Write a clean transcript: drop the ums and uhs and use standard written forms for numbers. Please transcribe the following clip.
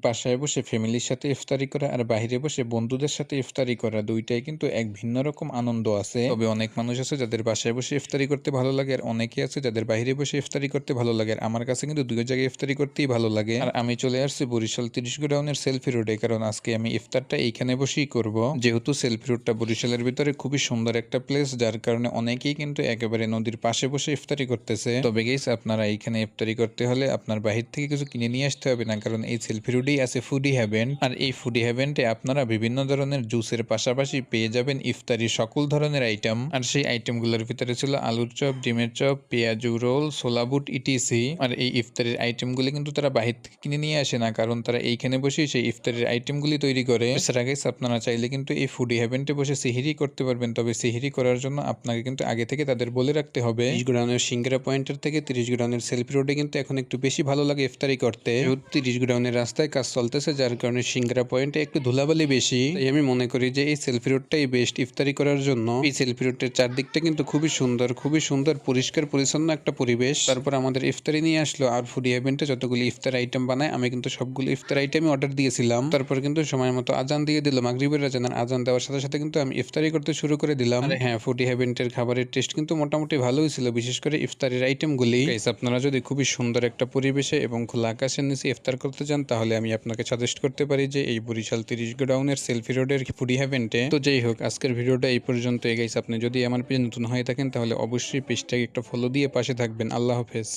বাসায় বসে ফ্যামিলির সাথে ইফতারি করা আর বাইরে বসে বন্ধুদের সাথে ইফতারি করা ২ টাই কিন্তু এক ভিন্ন রকম আনন্দ আছে। তবে অনেক মানুষ আছে যাদের বাসায় বসে ইফতারি করতে ভালো লাগে আর অনেকে আছে যাদের বাইরে বসে ইফতারি করতে ভালো লাগে। আর আমার কাছে কিন্তু ২ জায়গায় ইফতারি করতেই ভালো লাগে। আর আমি চলে আসছি বরিশাল ৩০ গোডাউনের সেলফি রোডে, কারণ আজকে আমি ইফতারটা এইখানে বসেই করব। যেহেতু সেলফি রোডটা বরিশালের ভিতরে খুবই সুন্দর একটা প্লেস, যার কারণে অনেকেই কিন্তু একেবারে নদীর পাশে বসে ইফতারি করতেছে। তবে গাইস, আপনারা এইখানে ইফতারি করতে হলে আপনার বাহির থেকে কিছু কিনে নিয়ে আসতে হবে না, কারণ এই সেলফি রোডেই আছে ফুডি হেভেন। আর এই ফুডি হেভেনটে আপনারা বিভিন্ন ধরনের জুসের পাশাপাশি পেয়ে যাবেন ইফতারি সকল ধরনের আইটেম। আর সেই আইটেমগুলোর ভিতরে ছিল আলুর চপ, ডিমের চপ, পেঁয়াজু রোল, ছোলা বুট ইটিসি। আর এই ইফতারির আইটেমগুলি কিন্তু তারা বাহির থেকে কিনে নিয়ে আসে না, কারণ তারা এইখানে বসেই সেই ইফতারির আইটেমগুলি তৈরি করে। এছাড়া গাইস, আপনারা চাইলে কিন্তু এই ফুডি হেভেনটে বসে সিহিরি করতে পারবেন। তবে সিহিরি করার জন্য আপনাকে কিন্তু আগে থেকে তাদের বলে রাখতে হবে। 30 গোডাউনের সিঙ্গারা পয়েন্টের থেকে 30 গোডাউনের সেলফি রোডে কিন্তু এখন একটু বেশি ভালো লাগে ইফতারি করতে। 30 গোডাউনের রাস্তায় কাজ চলতেছে, যার কারণে সিঙ্গারা পয়েন্টে একটু ধুলাবালি বেশি। তাই আমি মনে করি যে এই সেলফি রোডটাই বেস্ট ইফতারি করার জন্য। এই সেলফি রোডের চারদিকটা কিন্তু খুবই সুন্দর পরিষ্কার পরিচ্ছন্ন একটা পরিবেশ। তারপর আমাদের ইফতারি নিয়ে আসলো। আর ফুডি হেভেনটে যতগুলি ইফতার আইটেম বানায়, আমি কিন্তু সবগুলো ইফতার আইটেমই অর্ডার দিয়েছিলাম। তারপর কিন্তু সময় মতো আজান দিয়ে দিল, মাগরিবের আজান। আর আজান দেওয়ার সাথে সাথে কিন্তু আমি ইফতারি করতে শুরু করে দিলাম। আর হ্যাঁ, ফুডি হেভেনটের খাবারের টেস্ট কিন্তু মোটামুটি ভালোই ছিল, বিশেষ করে ইফতারের আইটেমগুলি। গাইস, আপনারা যদি খুবই সুন্দর একটা পরিবেশে এবং খোলা আকাশের নিচে ইফতার করতে চান, তাহলে আমি আপনাকে সাজেস্ট করতে পারি যে এই বরিশাল 30 গোডাউনের সেলফি রোডের ফুডি হেভেনটে। তো যাই হোক, আজকের ভিডিওটা এই পর্যন্ত। গাইস, আপনি যদি আমার পেজে নতুন হয়ে থাকেন তাহলে অবশ্যই পেজটাকে একটা ফলো দিয়ে পাশে থাকবেন। আল্লাহ হাফেজ।